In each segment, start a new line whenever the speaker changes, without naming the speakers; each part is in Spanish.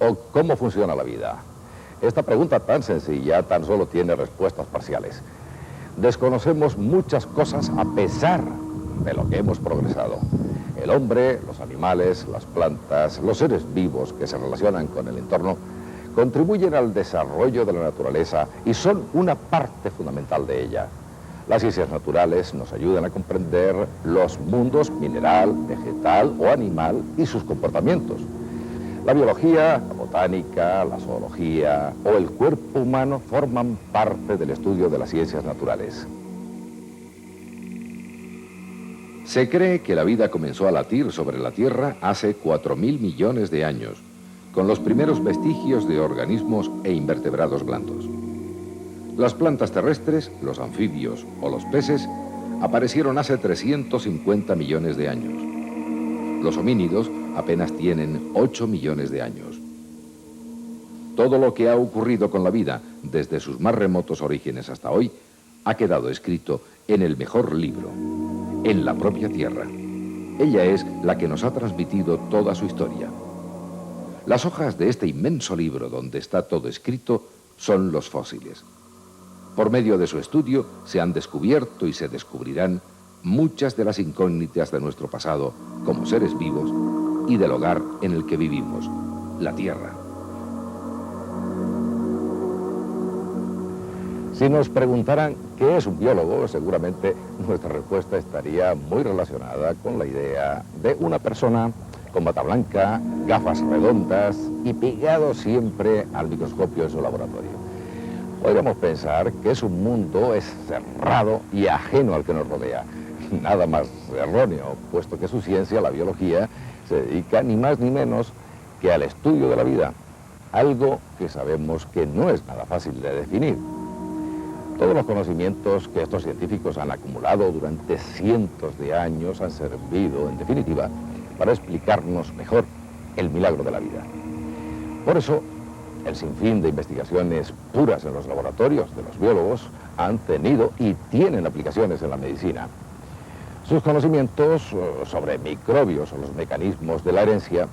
¿O cómo funciona la vida? Esta pregunta tan sencilla tan solo tiene respuestas parciales. Desconocemos muchas cosas a pesar de lo que hemos progresado. El hombre, los animales, las plantas, los seres vivos que se relacionan con el entorno contribuyen al desarrollo de la naturaleza y son una parte fundamental de ella. Las ciencias naturales nos ayudan a comprender los mundos mineral, vegetal o animal y sus comportamientos. La biología, la botánica, la zoología o el cuerpo humano forman parte del estudio de las ciencias naturales.
Se cree que la vida comenzó a latir sobre la Tierra hace 4.000 millones de años, con los primeros vestigios de organismos e invertebrados blandos. Las plantas terrestres, los anfibios o los peces aparecieron hace 350 millones de años. Los homínidos apenas tienen 8 millones de años. Todo lo que ha ocurrido con la vida, desde sus más remotos orígenes hasta hoy, ha quedado escrito en el mejor libro, en la propia Tierra. Ella es la que nos ha transmitido toda su historia. Las hojas de este inmenso libro donde está todo escrito son los fósiles. Por medio de su estudio se han descubierto y se descubrirán muchas de las incógnitas de nuestro pasado como seres vivos y del hogar en el que vivimos, la Tierra.
Si nos preguntaran qué es un biólogo, seguramente nuestra respuesta estaría muy relacionada con la idea de una persona con bata blanca, gafas redondas y pegado siempre al microscopio en su laboratorio. Podríamos pensar que es un mundo cerrado y ajeno al que nos rodea. Nada más erróneo, puesto que su ciencia, la biología, se dedica ni más ni menos que al estudio de la vida, algo que sabemos que no es nada fácil de definir. Todos los conocimientos que estos científicos han acumulado durante cientos de años han servido, en definitiva, para explicarnos mejor el milagro de la vida. Por eso, el sinfín de investigaciones puras en los laboratorios de los biólogos han tenido y tienen aplicaciones en la medicina. Sus conocimientos sobre microbios o los mecanismos de la herencia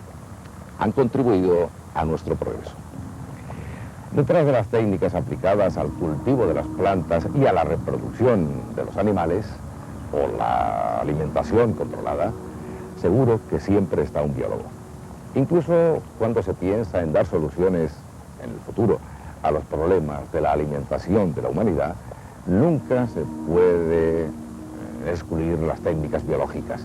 han contribuido a nuestro progreso. Detrás de las técnicas aplicadas al cultivo de las plantas y a la reproducción de los animales, o la alimentación controlada, seguro que siempre está un biólogo. Incluso cuando se piensa en dar soluciones en el futuro a los problemas de la alimentación de la humanidad, nunca se puede excluir las técnicas biológicas.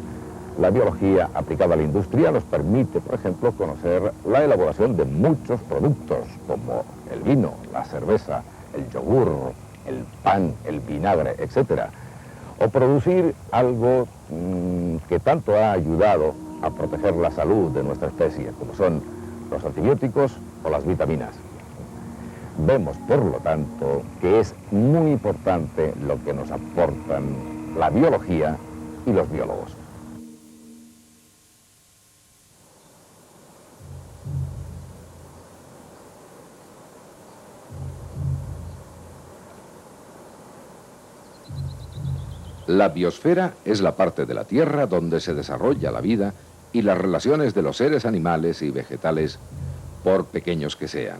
La biología aplicada a la industria nos permite, por ejemplo, conocer la elaboración de muchos productos, como el vino, la cerveza, el yogur, el pan, el vinagre, etc. O producir algo que tanto ha ayudado a proteger la salud de nuestra especie, como son los antibióticos o las vitaminas. Vemos, por lo tanto, que es muy importante lo que nos aportan la biología y los biólogos.
La biosfera es la parte de la Tierra donde se desarrolla la vida y las relaciones de los seres animales y vegetales, por pequeños que sean.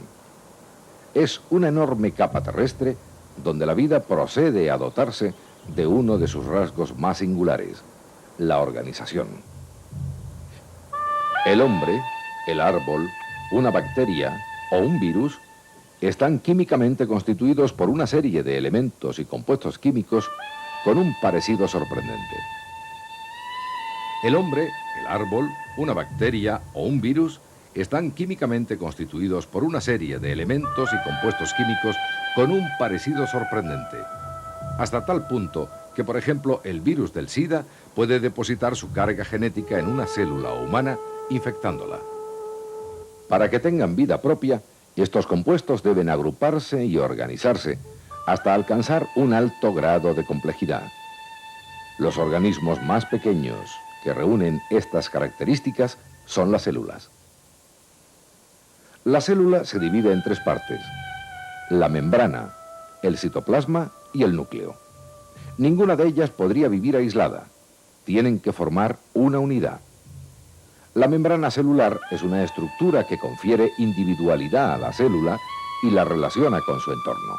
Es una enorme capa terrestre donde la vida procede a dotarse de uno de sus rasgos más singulares, la organización. El hombre, el árbol, una bacteria o un virus están químicamente constituidos por una serie de elementos y compuestos químicos con un parecido sorprendente. El hombre, el árbol, una bacteria o un virus están químicamente constituidos por una serie de elementos y compuestos químicos con un parecido sorprendente. Hasta tal punto que, por ejemplo, el virus del SIDA puede depositar su carga genética en una célula humana, infectándola. Para que tengan vida propia, estos compuestos deben agruparse y organizarse hasta alcanzar un alto grado de complejidad. Los organismos más pequeños que reúnen estas características son las células. La célula se divide en tres partes: la membrana, el citoplasma y el núcleo. Ninguna de ellas podría vivir aislada. Tienen que formar una unidad. La membrana celular es una estructura que confiere individualidad a la célula y la relaciona con su entorno.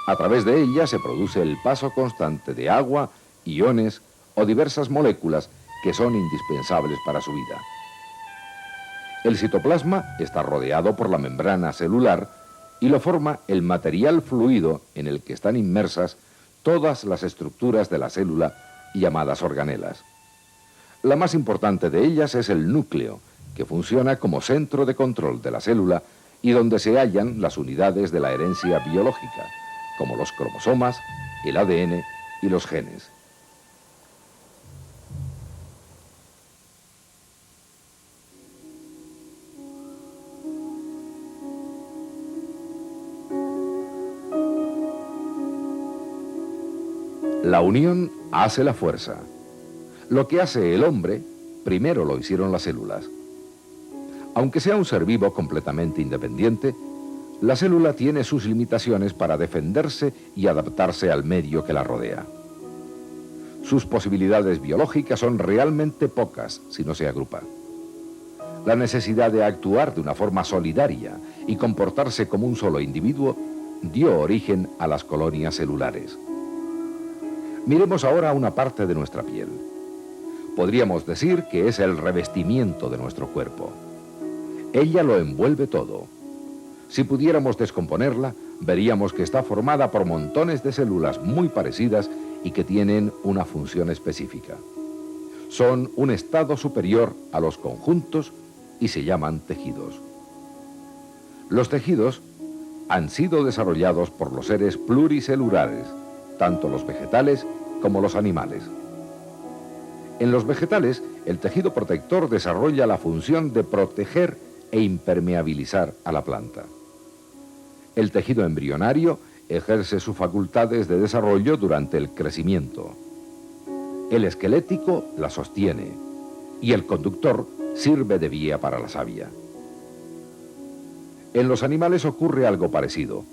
A través de ella se produce el paso constante de agua, iones o diversas moléculas que son indispensables para su vida. El citoplasma está rodeado por la membrana celular y lo forma el material fluido en el que están inmersas todas las estructuras de la célula llamadas organelas. La más importante de ellas es el núcleo, que funciona como centro de control de la célula y donde se hallan las unidades de la herencia biológica, como los cromosomas, el ADN y los genes. La unión hace la fuerza. Lo que hace el hombre, primero lo hicieron las células. Aunque sea un ser vivo completamente independiente, la célula tiene sus limitaciones para defenderse y adaptarse al medio que la rodea. Sus posibilidades biológicas son realmente pocas si no se agrupa. La necesidad de actuar de una forma solidaria y comportarse como un solo individuo dio origen a las colonias celulares. Miremos ahora una parte de nuestra piel. Podríamos decir que es el revestimiento de nuestro cuerpo. Ella lo envuelve todo. Si pudiéramos descomponerla, veríamos que está formada por montones de células muy parecidas y que tienen una función específica. Son un estado superior a los conjuntos y se llaman tejidos. Los tejidos han sido desarrollados por los seres pluricelulares, tanto los vegetales como los animales. En los vegetales, el tejido protector desarrolla la función de proteger e impermeabilizar a la planta. El tejido embrionario ejerce sus facultades de desarrollo durante el crecimiento. El esquelético la sostiene y el conductor sirve de vía para la savia. En los animales ocurre algo parecido.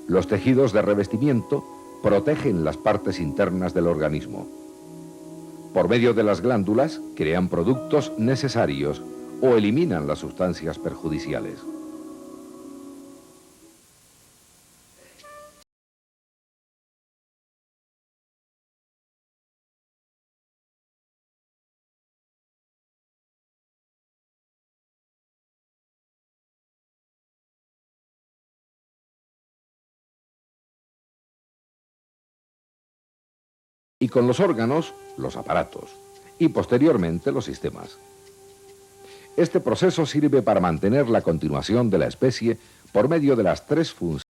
Los tejidos de revestimiento protegen las partes internas del organismo. Por medio de las glándulas crean productos necesarios o eliminan las sustancias perjudiciales. Y con los órganos, los aparatos, y posteriormente los sistemas. Este proceso sirve para mantener la continuación de la especie por medio de las tres funciones.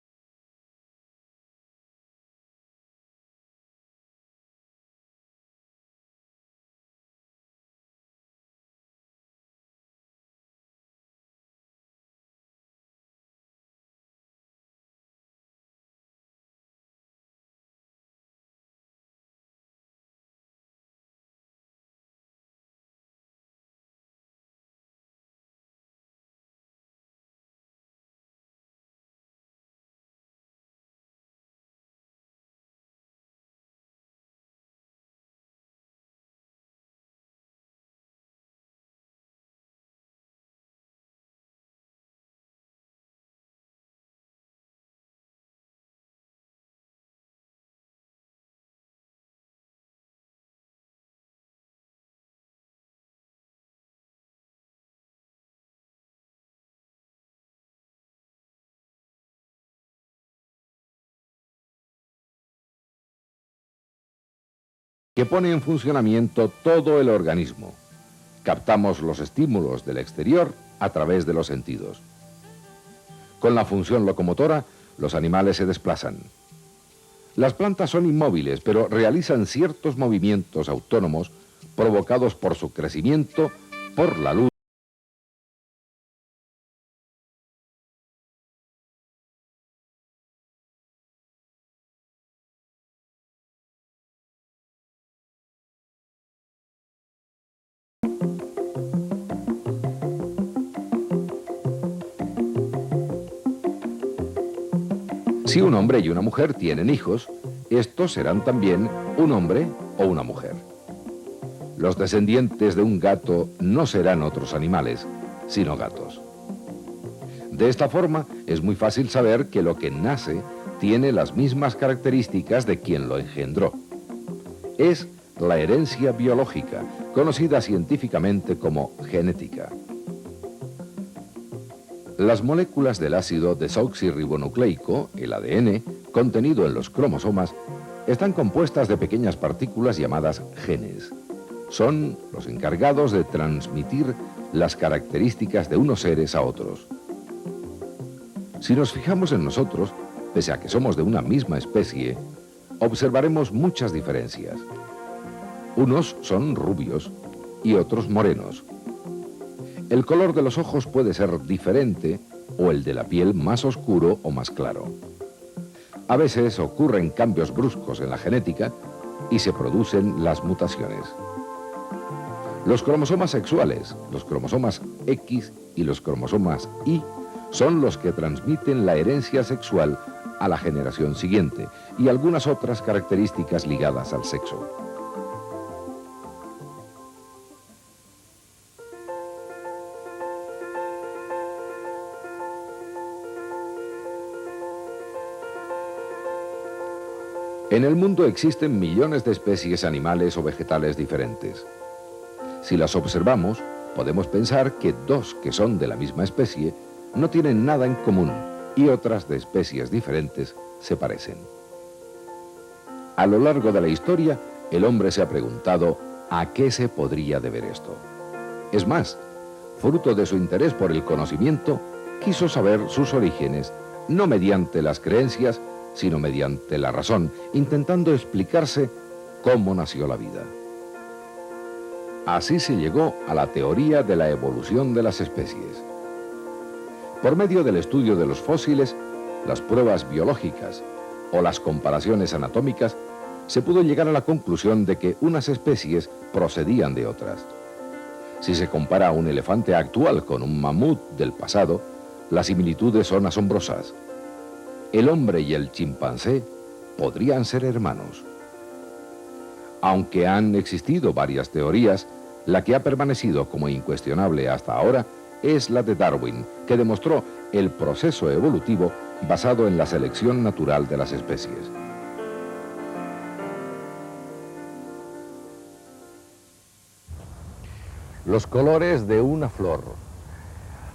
Que pone en funcionamiento todo el organismo. Captamos los estímulos del exterior a través de los sentidos. Con la función locomotora, los animales se desplazan. Las plantas son inmóviles, pero realizan ciertos movimientos autónomos provocados por su crecimiento, por la luz. Si un hombre y una mujer tienen hijos, estos serán también un hombre o una mujer. Los descendientes de un gato no serán otros animales, sino gatos. De esta forma, es muy fácil saber que lo que nace tiene las mismas características de quien lo engendró. Es la herencia biológica, conocida científicamente como genética. Las moléculas del ácido desoxirribonucleico, el ADN, contenido en los cromosomas, están compuestas de pequeñas partículas llamadas genes. Son los encargados de transmitir las características de unos seres a otros. Si nos fijamos en nosotros, pese a que somos de una misma especie, observaremos muchas diferencias. Unos son rubios y otros morenos. El color de los ojos puede ser diferente o el de la piel más oscuro o más claro. A veces ocurren cambios bruscos en la genética y se producen las mutaciones. Los cromosomas sexuales, los cromosomas X y los cromosomas Y, son los que transmiten la herencia sexual a la generación siguiente y algunas otras características ligadas al sexo. En el mundo existen millones de especies animales o vegetales diferentes. Si las observamos, podemos pensar que dos que son de la misma especie no tienen nada en común y otras de especies diferentes se parecen. A lo largo de la historia, el hombre se ha preguntado ¿a qué se podría deber esto? Es más, fruto de su interés por el conocimiento, quiso saber sus orígenes, no mediante las creencias, sino mediante la razón, intentando explicarse cómo nació la vida. Así se llegó a la teoría de la evolución de las especies. Por medio del estudio de los fósiles, las pruebas biológicas o las comparaciones anatómicas, se pudo llegar a la conclusión de que unas especies procedían de otras. Si se compara un elefante actual con un mamut del pasado, las similitudes son asombrosas. El hombre y el chimpancé podrían ser hermanos. Aunque han existido varias teorías, la que ha permanecido como incuestionable hasta ahora es la de Darwin, que demostró el proceso evolutivo basado en la selección natural de las especies.
Los colores de una flor,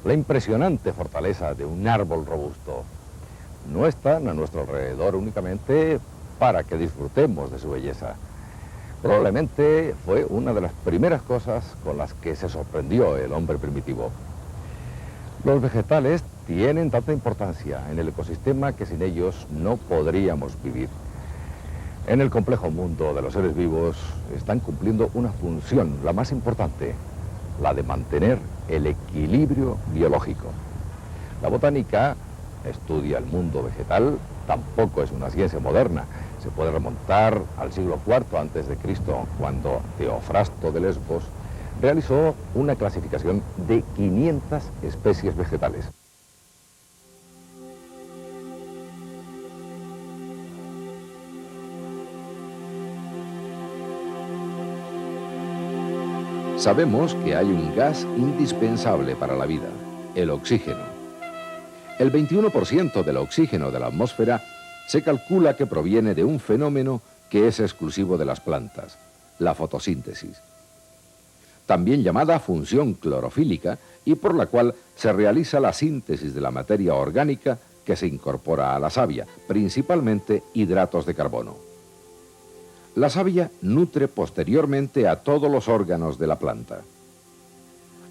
la impresionante fortaleza de un árbol robusto, no están a nuestro alrededor únicamente para que disfrutemos de su belleza. Probablemente fue una de las primeras cosas con las que se sorprendió el hombre primitivo. Los vegetales tienen tanta importancia en el ecosistema que sin ellos no podríamos vivir. En el complejo mundo de los seres vivos están cumpliendo una función, la más importante, la de mantener el equilibrio biológico. La botánica estudia el mundo vegetal, tampoco es una ciencia moderna. Se puede remontar al siglo IV a.C., cuando Teofrasto de Lesbos realizó una clasificación de 500 especies vegetales.
Sabemos que hay un gas indispensable para la vida, el oxígeno. El 21% del oxígeno de la atmósfera se calcula que proviene de un fenómeno que es exclusivo de las plantas, la fotosíntesis. También llamada función clorofílica y por la cual se realiza la síntesis de la materia orgánica que se incorpora a la savia, principalmente hidratos de carbono. La savia nutre posteriormente a todos los órganos de la planta.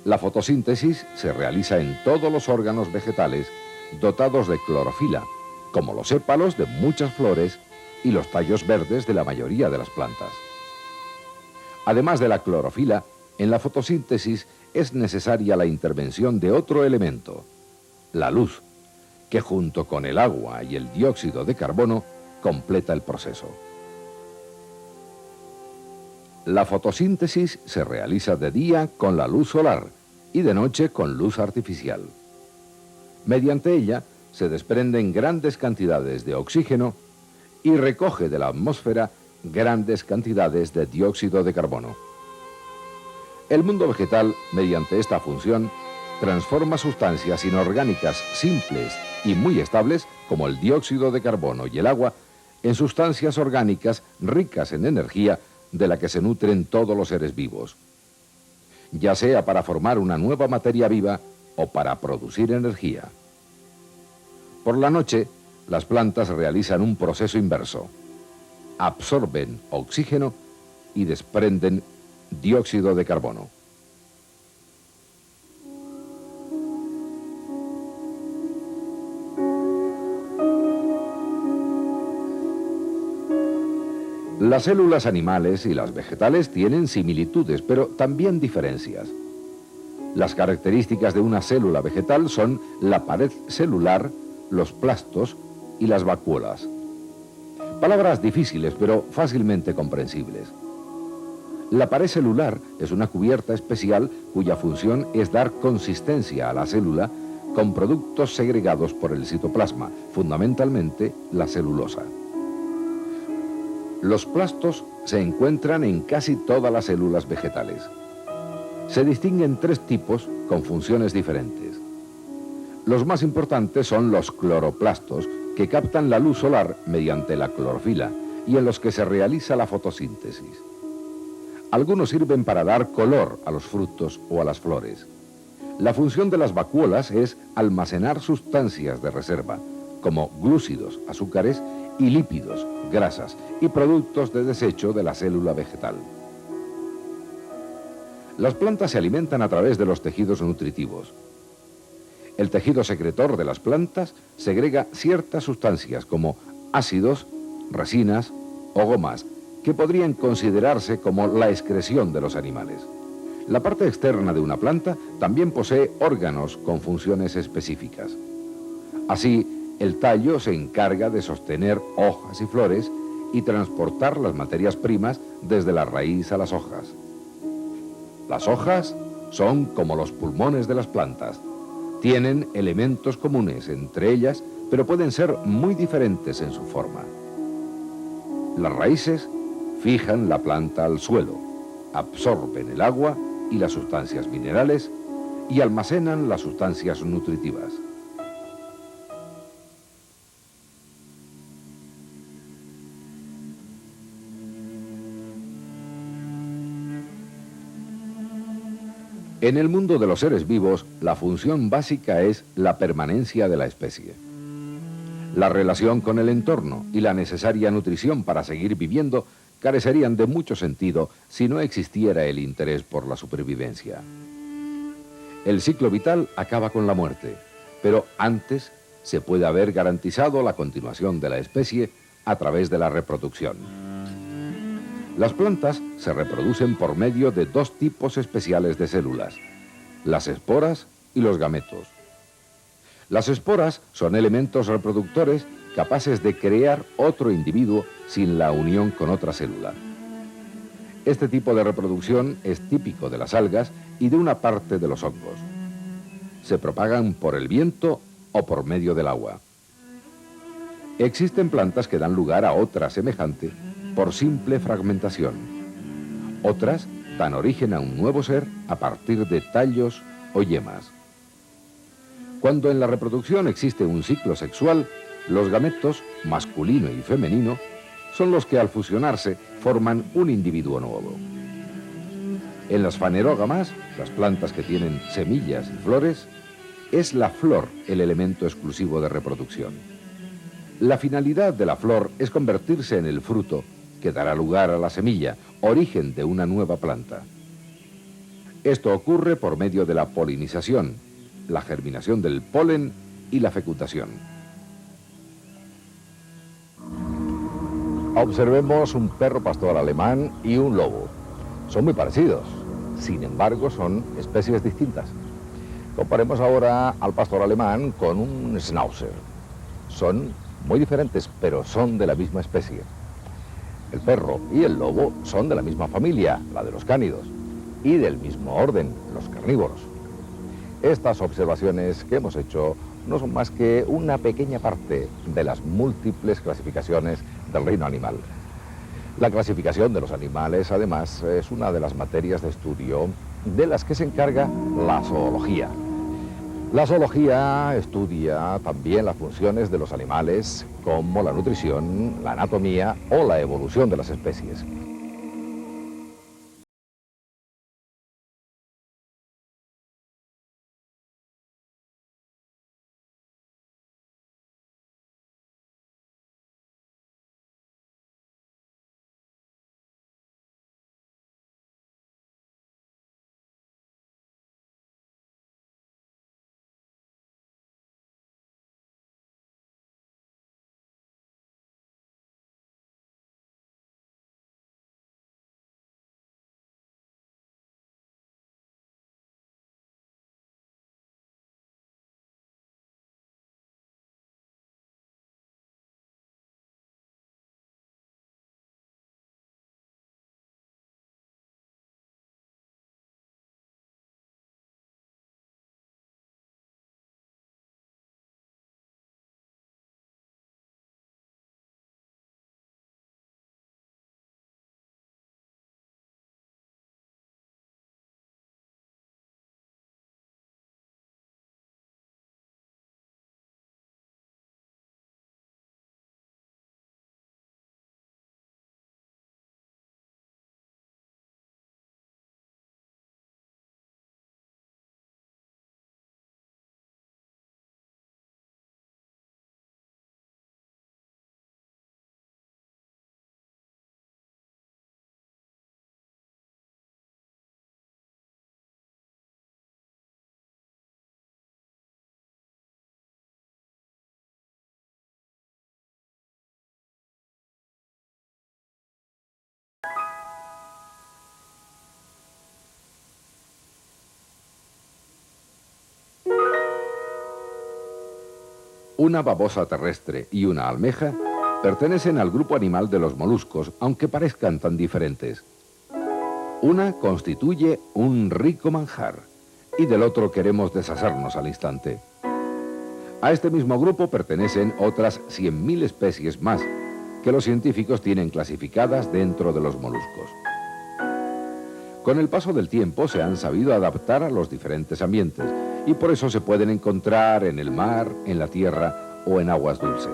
La fotosíntesis se realiza en todos los órganos vegetales dotados de clorofila, como los sépalos de muchas flores y los tallos verdes de la mayoría de las plantas. Además de la clorofila, en la fotosíntesis es necesaria la intervención de otro elemento, la luz, que junto con el agua y el dióxido de carbono completa el proceso. La fotosíntesis se realiza de día con la luz solar y de noche con luz artificial. Mediante ella se desprenden grandes cantidades de oxígeno y recoge de la atmósfera grandes cantidades de dióxido de carbono. El mundo vegetal, mediante esta función, transforma sustancias inorgánicas simples y muy estables, como el dióxido de carbono y el agua, en sustancias orgánicas ricas en energía de la que se nutren todos los seres vivos, ya sea para formar una nueva materia viva o para producir energía. Por la noche, las plantas realizan un proceso inverso. Absorben oxígeno y desprenden dióxido de carbono. Las células animales y las vegetales tienen similitudes, pero también diferencias. Las características de una célula vegetal son la pared celular, los plastos y las vacuolas. Palabras difíciles, pero fácilmente comprensibles. La pared celular es una cubierta especial cuya función es dar consistencia a la célula con productos segregados por el citoplasma, fundamentalmente la celulosa. Los plastos se encuentran en casi todas las células vegetales. Se distinguen tres tipos con funciones diferentes. Los más importantes son los cloroplastos, que captan la luz solar mediante la clorofila y en los que se realiza la fotosíntesis. Algunos sirven para dar color a los frutos o a las flores. La función de las vacuolas es almacenar sustancias de reserva, como glúcidos, azúcares, y lípidos, grasas y productos de desecho de la célula vegetal. Las plantas se alimentan a través de los tejidos nutritivos. El tejido secretor de las plantas segrega ciertas sustancias como ácidos, resinas o gomas, que podrían considerarse como la excreción de los animales. La parte externa de una planta también posee órganos con funciones específicas. Así, el tallo se encarga de sostener hojas y flores y transportar las materias primas desde la raíz a las hojas. Las hojas son como los pulmones de las plantas. Tienen elementos comunes entre ellas, pero pueden ser muy diferentes en su forma. Las raíces fijan la planta al suelo, absorben el agua y las sustancias minerales y almacenan las sustancias nutritivas. En el mundo de los seres vivos, la función básica es la permanencia de la especie. La relación con el entorno y la necesaria nutrición para seguir viviendo carecerían de mucho sentido si no existiera el interés por la supervivencia. El ciclo vital acaba con la muerte, pero antes se puede haber garantizado la continuación de la especie a través de la reproducción. Las plantas se reproducen por medio de dos tipos especiales de células, las esporas y los gametos. Las esporas son elementos reproductores capaces de crear otro individuo sin la unión con otra célula. Este tipo de reproducción es típico de las algas y de una parte de los hongos. Se propagan por el viento o por medio del agua. Existen plantas que dan lugar a otra semejante por simple fragmentación. Otras dan origen a un nuevo ser a partir de tallos o yemas. Cuando en la reproducción existe un ciclo sexual, los gametos, masculino y femenino, son los que al fusionarse forman un individuo nuevo. En las fanerógamas, las plantas que tienen semillas y flores, es la flor el elemento exclusivo de reproducción. La finalidad de la flor es convertirse en el fruto que dará lugar a la semilla, origen de una nueva planta. Esto ocurre por medio de la polinización, la germinación del polen y la fecundación.
Observemos un perro pastor alemán y un lobo. Son muy parecidos, sin embargo son especies distintas. Comparemos ahora al pastor alemán con un schnauzer. Son muy diferentes, pero son de la misma especie. El perro y el lobo son de la misma familia, la de los cánidos, y del mismo orden, los carnívoros. Estas observaciones que hemos hecho no son más que una pequeña parte de las múltiples clasificaciones del reino animal. La clasificación de los animales, además, es una de las materias de estudio de las que se encarga la zoología. La zoología estudia también las funciones de los animales, como la nutrición, la anatomía o la evolución de las especies.
Una babosa terrestre y una almeja pertenecen al grupo animal de los moluscos, aunque parezcan tan diferentes. Una constituye un rico manjar y del otro queremos deshacernos al instante. A este mismo grupo pertenecen otras 100.000 especies más que los científicos tienen clasificadas dentro de los moluscos. Con el paso del tiempo se han sabido adaptar a los diferentes ambientes y por eso se pueden encontrar en el mar, en la tierra o en aguas dulces.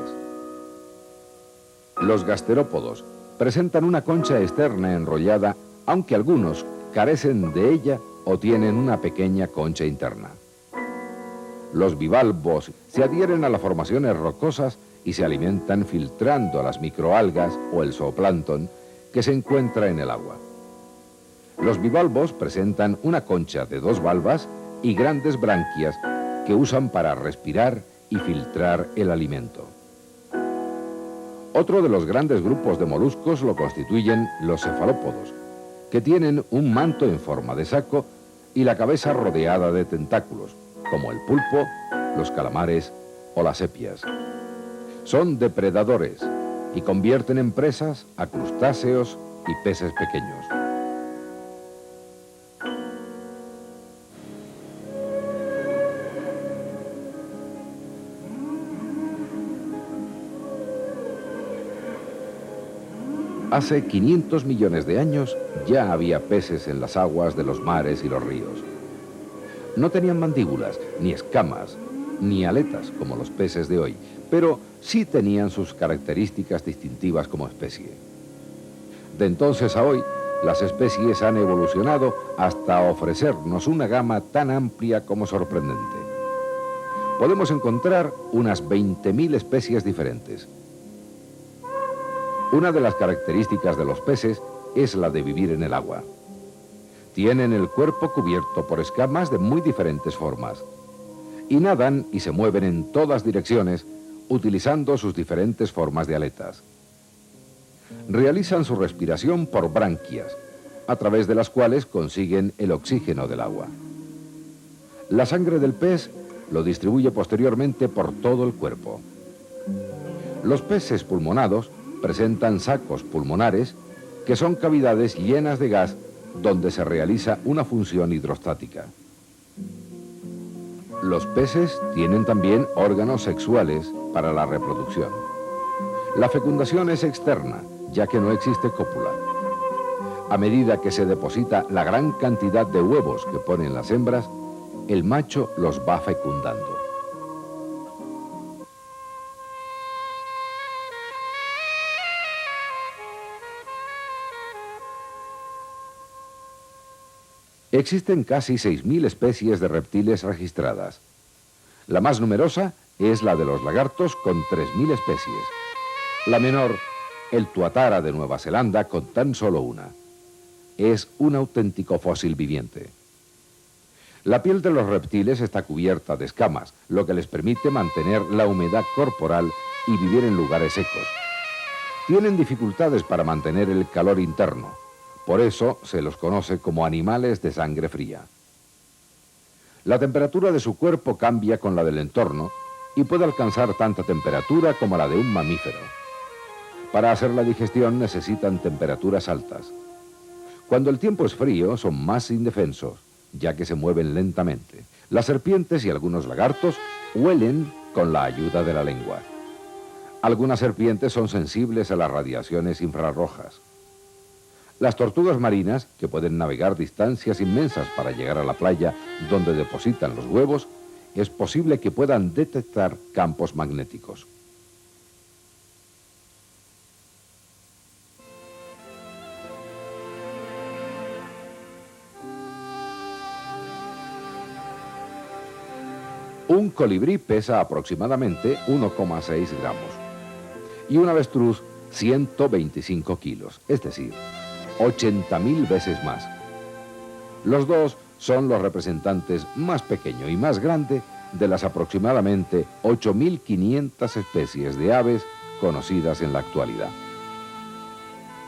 Los gasterópodos presentan una concha externa enrollada, aunque algunos carecen de ella o tienen una pequeña concha interna. Los bivalvos se adhieren a las formaciones rocosas y se alimentan filtrando las microalgas o el zooplancton que se encuentra en el agua. Los bivalvos presentan una concha de 2 valvas y grandes branquias que usan para respirar y filtrar el alimento. Otro de los grandes grupos de moluscos lo constituyen los cefalópodos, que tienen un manto en forma de saco y la cabeza rodeada de tentáculos, como el pulpo, los calamares o las sepias. Son depredadores y convierten en presas a crustáceos y peces pequeños. Hace 500 millones de años ya había peces en las aguas de los mares y los ríos. No tenían mandíbulas, ni escamas, ni aletas como los peces de hoy, pero sí tenían sus características distintivas como especie. De entonces a hoy, las especies han evolucionado hasta ofrecernos una gama tan amplia como sorprendente. Podemos encontrar unas 20.000 especies diferentes. Una de las características de los peces es la de vivir en el agua. Tienen el cuerpo cubierto por escamas de muy diferentes formas y nadan y se mueven en todas direcciones utilizando sus diferentes formas de aletas. Realizan su respiración por branquias, a través de las cuales consiguen el oxígeno del agua. La sangre del pez lo distribuye posteriormente por todo el cuerpo. Los peces pulmonados presentan sacos pulmonares, que son cavidades llenas de gas donde se realiza una función hidrostática. Los peces tienen también órganos sexuales para la reproducción. La fecundación es externa, ya que no existe cópula. A medida que se deposita la gran cantidad de huevos que ponen las hembras, el macho los va fecundando. Existen casi 6.000 especies de reptiles registradas. La más numerosa es la de los lagartos, con 3.000 especies. La menor, el tuatara de Nueva Zelanda, con tan solo una. Es un auténtico fósil viviente. La piel de los reptiles está cubierta de escamas, lo que les permite mantener la humedad corporal y vivir en lugares secos. Tienen dificultades para mantener el calor interno. Por eso se los conoce como animales de sangre fría. La temperatura de su cuerpo cambia con la del entorno y puede alcanzar tanta temperatura como la de un mamífero. Para hacer la digestión necesitan temperaturas altas. Cuando el tiempo es frío son más indefensos, ya que se mueven lentamente. Las serpientes y algunos lagartos huelen con la ayuda de la lengua. Algunas serpientes son sensibles a las radiaciones infrarrojas. Las tortugas marinas, que pueden navegar distancias inmensas para llegar a la playa donde depositan los huevos, es posible que puedan detectar campos magnéticos. Un colibrí pesa aproximadamente 1,6 gramos y un avestruz 125 kilos, es decir, 80.000 veces más. Los dos son los representantes más pequeño y más grande de las aproximadamente 8.500 especies de aves conocidas en la actualidad.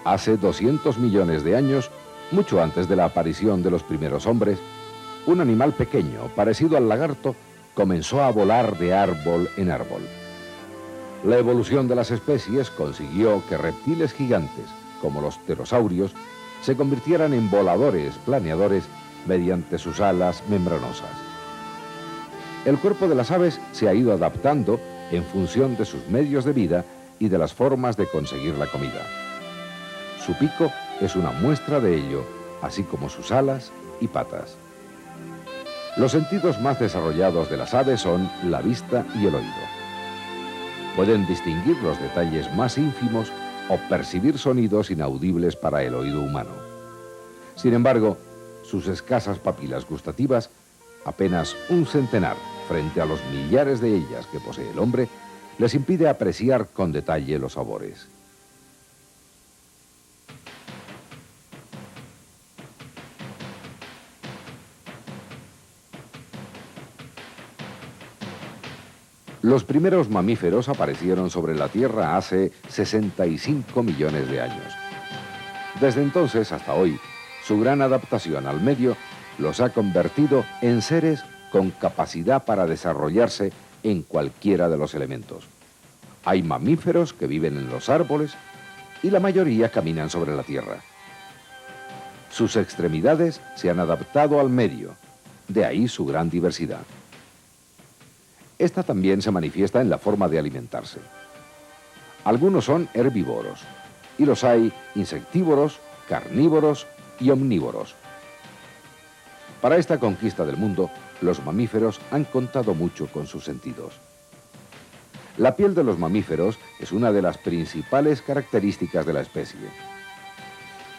Hace 200 millones de años, mucho antes de la aparición de los primeros hombres, un animal pequeño, parecido al lagarto, comenzó a volar de árbol en árbol. La evolución de las especies consiguió que reptiles gigantes, como los pterosaurios, se convirtieran en voladores planeadores mediante sus alas membranosas. El cuerpo de las aves se ha ido adaptando en función de sus medios de vida y de las formas de conseguir la comida. Su pico es una muestra de ello, así como sus alas y patas. Los sentidos más desarrollados de las aves son la vista y el oído. Pueden distinguir los detalles más ínfimos o percibir sonidos inaudibles para el oído humano. Sin embargo, sus escasas papilas gustativas, apenas un centenar frente a los millares de ellas que posee el hombre, les impide apreciar con detalle los sabores. Los primeros mamíferos aparecieron sobre la Tierra hace 65 millones de años. Desde entonces hasta hoy, su gran adaptación al medio los ha convertido en seres con capacidad para desarrollarse en cualquiera de los elementos. Hay mamíferos que viven en los árboles y la mayoría caminan sobre la tierra. Sus extremidades se han adaptado al medio, de ahí su gran diversidad. Esta también se manifiesta en la forma de alimentarse. Algunos son herbívoros, y los hay insectívoros, carnívoros y omnívoros. Para esta conquista del mundo, los mamíferos han contado mucho con sus sentidos. La piel de los mamíferos es una de las principales características de la especie.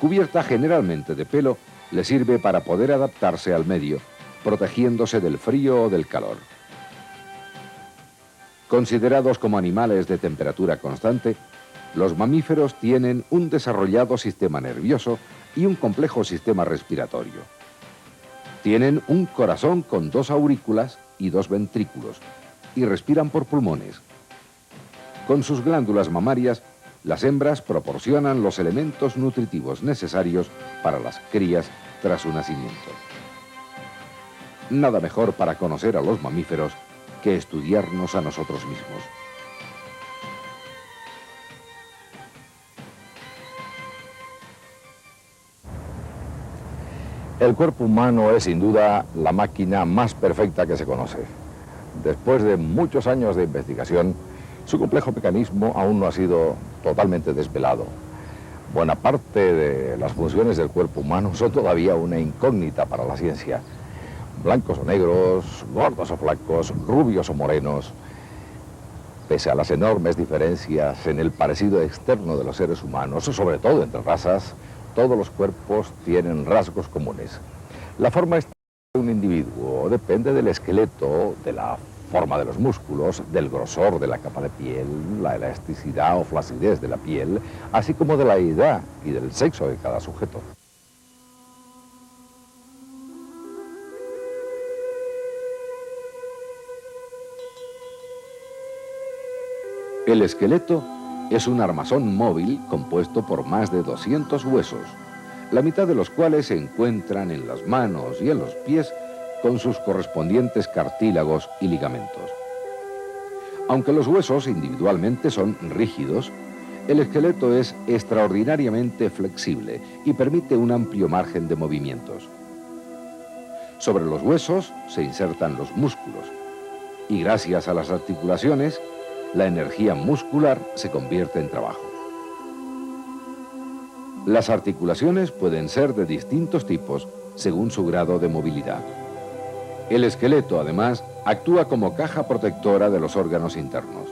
Cubierta generalmente de pelo, le sirve para poder adaptarse al medio, protegiéndose del frío o del calor. Considerados como animales de temperatura constante, los mamíferos tienen un desarrollado sistema nervioso y un complejo sistema respiratorio. Tienen un corazón con 2 aurículas y 2 ventrículos y respiran por pulmones. Con sus glándulas mamarias, las hembras proporcionan los elementos nutritivos necesarios para las crías tras su nacimiento. Nada mejor para conocer a los mamíferos que estudiarnos a nosotros mismos.
El cuerpo humano es sin duda la máquina más perfecta que se conoce. Después de muchos años de investigación, su complejo mecanismo aún no ha sido totalmente desvelado. Buena parte de las funciones del cuerpo humano son todavía una incógnita para la ciencia. Blancos o negros, gordos o flacos, rubios o morenos. Pese a las enormes diferencias en el parecido externo de los seres humanos, sobre todo entre razas, todos los cuerpos tienen rasgos comunes. La forma externa de un individuo depende del esqueleto, de la forma de los músculos, del grosor de la capa de piel, la elasticidad o flacidez de la piel, así como de la edad y del sexo de cada sujeto.
El esqueleto es un armazón móvil compuesto por más de 200 huesos, la mitad de los cuales se encuentran en las manos y en los pies con sus correspondientes cartílagos y ligamentos. Aunque los huesos individualmente son rígidos, el esqueleto es extraordinariamente flexible y permite un amplio margen de movimientos. Sobre los huesos se insertan los músculos y gracias a las articulaciones, la energía muscular se convierte en trabajo. Las articulaciones pueden ser de distintos tipos según su grado de movilidad. El esqueleto, además, actúa como caja protectora de los órganos internos.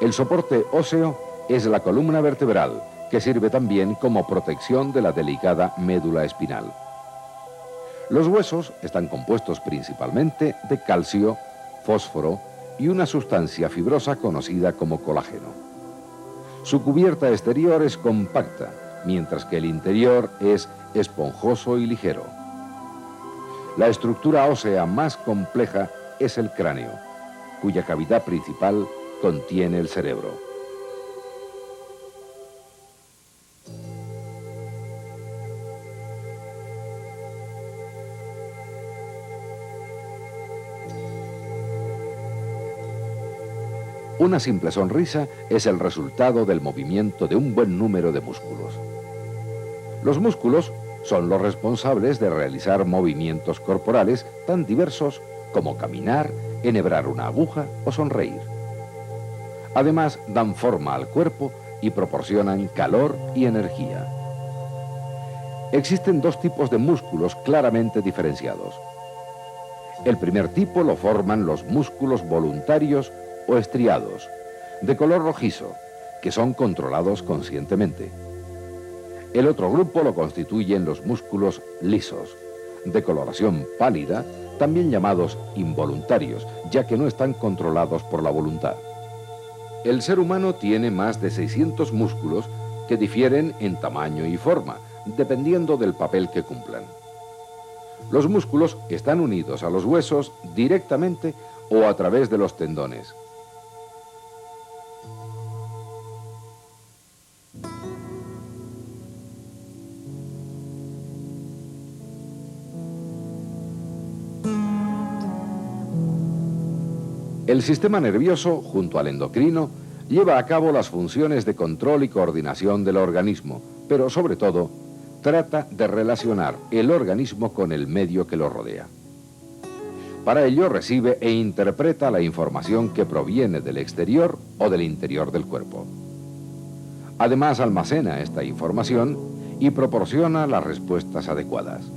El soporte óseo es la columna vertebral, que sirve también como protección de la delicada médula espinal. Los huesos están compuestos principalmente de calcio, fósforo y una sustancia fibrosa conocida como colágeno. Su cubierta exterior es compacta, mientras que el interior es esponjoso y ligero. La estructura ósea más compleja es el cráneo, cuya cavidad principal contiene el cerebro. Una simple sonrisa es el resultado del movimiento de un buen número de músculos. Los músculos son los responsables de realizar movimientos corporales tan diversos como caminar, enhebrar una aguja o sonreír. Además, dan forma al cuerpo y proporcionan calor y energía. Existen dos tipos de músculos claramente diferenciados. El primer tipo lo forman los músculos voluntarios o estriados, de color rojizo, que son controlados conscientemente. El otro grupo lo constituyen los músculos lisos, de coloración pálida, también llamados involuntarios, ya que no están controlados por la voluntad. El ser humano tiene más de 600 músculos que difieren en tamaño y forma, dependiendo del papel que cumplan. Los músculos están unidos a los huesos directamente o a través de los tendones. El sistema nervioso, junto al endocrino, lleva a cabo las funciones de control y coordinación del organismo, pero sobre todo, trata de relacionar el organismo con el medio que lo rodea. Para ello recibe e interpreta la información que proviene del exterior o del interior del cuerpo. Además, almacena esta información y proporciona las respuestas adecuadas.